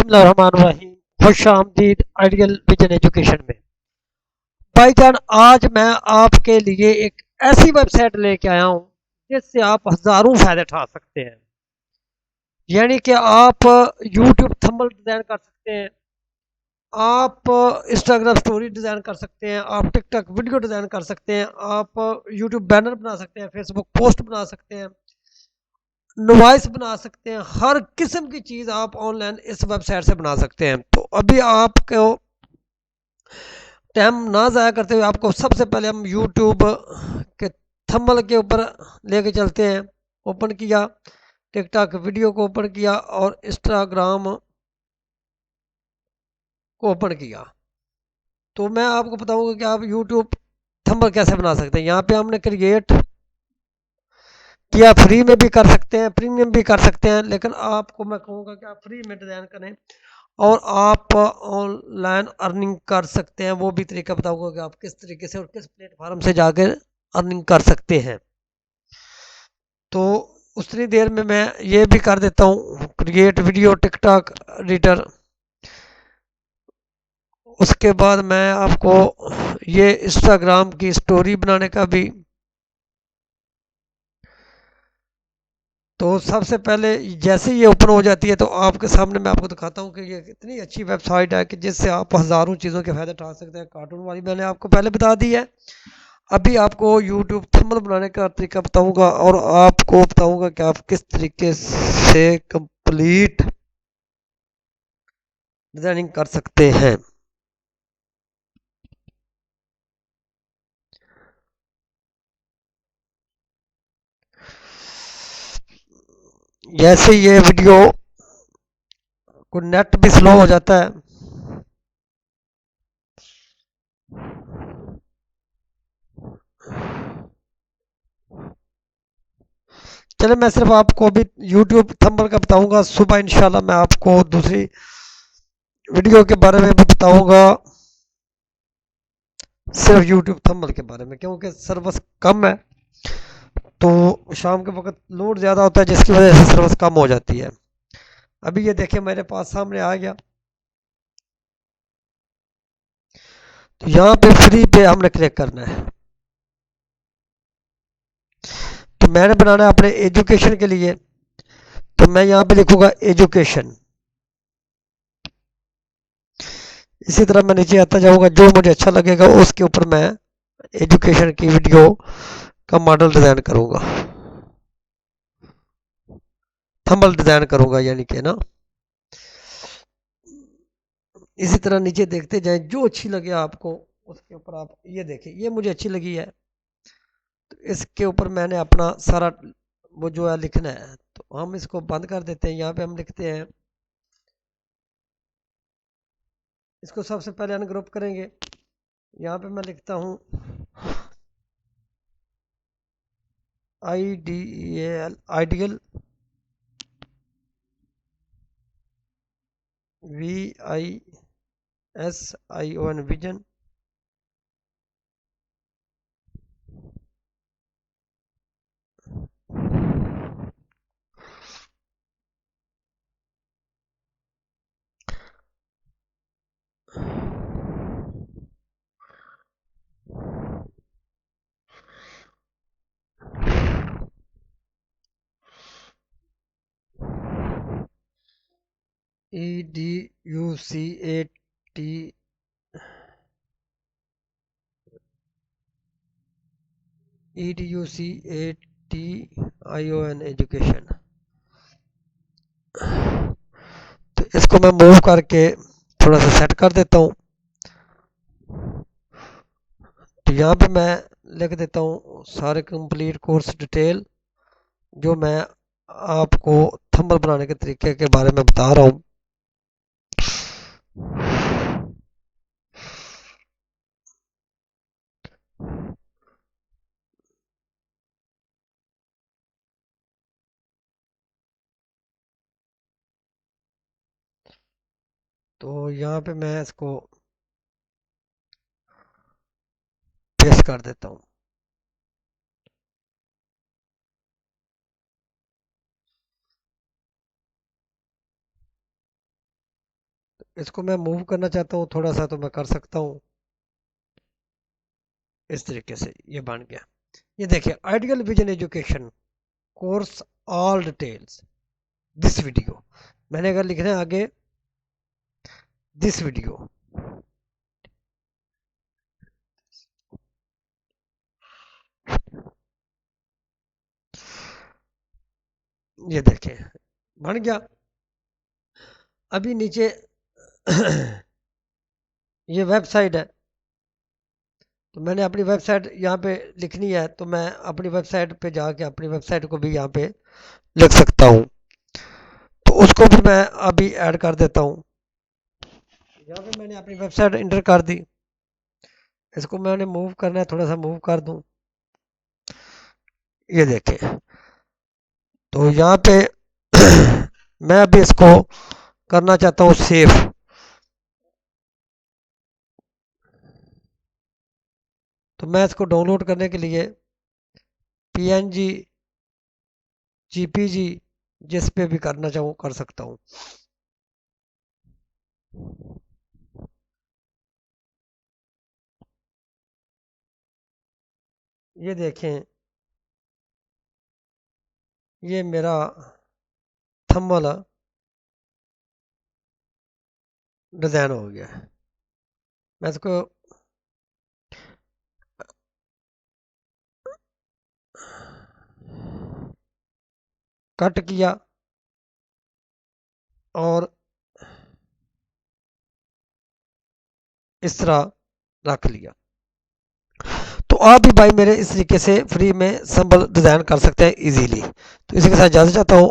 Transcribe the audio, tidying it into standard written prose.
बिस्मिल्लाहिर्रहमानिर्रहीम। खुश आमदीद आइडियल विजन एजुकेशन में। भाईजान, आज मैं आपके लिए एक ऐसी वेबसाइट लेके आया हूँ जिससे आप हज़ारों फ़ायदे उठा सकते हैं। यानी कि आप यूट्यूब थंबनेल डिज़ाइन कर सकते हैं, आप इंस्टाग्राम स्टोरी डिज़ाइन कर सकते हैं, आप टिकटॉक वीडियो डिज़ाइन कर सकते हैं, आप यूट्यूब बैनर बना सकते हैं, फेसबुक पोस्ट बना सकते हैं, नॉइस बना सकते हैं। हर किस्म की चीज़ आप ऑनलाइन इस वेबसाइट से बना सकते हैं। तो अभी आपको टाइम ना ज़ाया करते हुए आपको सबसे पहले हम यूट्यूब के थंबनेल के ऊपर लेके चलते हैं। ओपन किया, टिकटॉक वीडियो को ओपन किया और इंस्टाग्राम को ओपन किया। तो मैं आपको बताऊंगा कि आप यूट्यूब थंबनेल कैसे बना सकते हैं। यहाँ पे हमने क्रिएट किया, फ्री में भी कर सकते हैं, प्रीमियम भी कर सकते हैं, लेकिन आपको मैं कहूँगा कि आप फ्री में डिज़ाइन करें और आप ऑनलाइन अर्निंग कर सकते हैं। वो भी तरीका बताऊंगा कि आप किस तरीके से और किस प्लेटफॉर्म से जाकर अर्निंग कर सकते हैं। तो उतनी देर में मैं ये भी कर देता हूँ, क्रिएट वीडियो टिकटॉक एडिटर। उसके बाद मैं आपको ये इंस्टाग्राम की स्टोरी बनाने का भी। तो सबसे पहले जैसे ही ये ओपन हो जाती है तो आपके सामने मैं आपको दिखाता हूँ कि ये कितनी अच्छी वेबसाइट है कि जिससे आप हज़ारों चीज़ों के फ़ायदे उठा सकते हैं। कार्टून वाली मैंने आपको पहले बता दी है। अभी आपको यूट्यूब थंबनेल बनाने का तरीका बताऊंगा और आपको बताऊंगा कि आप किस तरीके से कंप्लीट डिजाइनिंग कर सकते हैं। जैसे ये वीडियो को नेट भी स्लो हो जाता है। चले, मैं सिर्फ आपको अभी यूट्यूब थंबनेल का बताऊंगा। सुबह इंशाल्लाह मैं आपको दूसरी वीडियो के बारे में भी बताऊंगा, सिर्फ यूट्यूब थंबनेल के बारे में, क्योंकि सर्विस कम है। तो शाम के वक्त लोड ज़्यादा होता है जिसकी वजह से सर्विस कम हो जाती है। अभी ये देखिए मेरे पास सामने आ गया। तो यहाँ पे फ्री पे हमने क्लिक करना है। तो मैंने बनाना है अपने एजुकेशन के लिए। तो मैं यहाँ पे लिखूंगा एजुकेशन। इसी तरह मैं नीचे आता जाऊंगा, जो मुझे अच्छा लगेगा उसके ऊपर मैं एजुकेशन की वीडियो का मॉडल डिज़ाइन करूंगा, थंबनेल डिज़ाइन करूंगा यानी कि ना। इसी तरह नीचे देखते जाएं, जो अच्छी लगे आपको उसके ऊपर आप ये देखें। ये मुझे अच्छी लगी है तो इसके ऊपर मैंने अपना सारा वो जो है लिखना है। तो हम इसको बंद कर देते हैं। यहाँ पे हम लिखते हैं, इसको सबसे पहले अनग्रुप करेंगे। यहाँ पे मैं लिखता हूँ IDL, ideal, VISION, vision. EDUCAT, EDUCATION education. तो इसको मैं मूव करके थोड़ा सा सेट कर देता हूँ। तो यहाँ पे मैं लिख देता हूँ सारे कंप्लीट कोर्स डिटेल, जो मैं आपको थंबनेल बनाने के तरीके के बारे में बता रहा हूँ। तो यहाँ पे मैं इसको पेस्ट कर देता हूँ। इसको मैं मूव करना चाहता हूँ थोड़ा सा तो मैं कर सकता हूँ। इस तरीके से ये बन गया। ये देखिए ideal vision education course all details this video. मैंने अगर लिखना है आगे दिस वीडियो, ये देखें बन गया। अभी नीचे ये वेबसाइट है, तो मैंने अपनी वेबसाइट यहाँ पे लिखनी है, तो मैं अपनी वेबसाइट पे जाके अपनी वेबसाइट को भी यहाँ पे लिख सकता हूँ। तो उसको भी मैं अभी ऐड कर देता हूँ। यहाँ पे मैंने अपनी वेबसाइट इंटर कर दी। इसको मैंने मूव करना है, थोड़ा सा मूव कर दूँ। ये देखें, तो यहाँ पे मैं अभी इसको करना चाहता हूँ सेव। तो मैं इसको डाउनलोड करने के लिए PNG JPG जिस पे भी करना चाहूँ कर सकता हूँ। ये देखें, ये मेरा थंबनेल डिज़ाइन हो गया है। मैं इसको कट किया और इस तरह रख लिया। तो आप भी भाई मेरे इस तरीके से फ्री में सिंबल डिज़ाइन कर सकते हैं इजीली। तो इसी के साथ इजाज़त चाहता हूँ।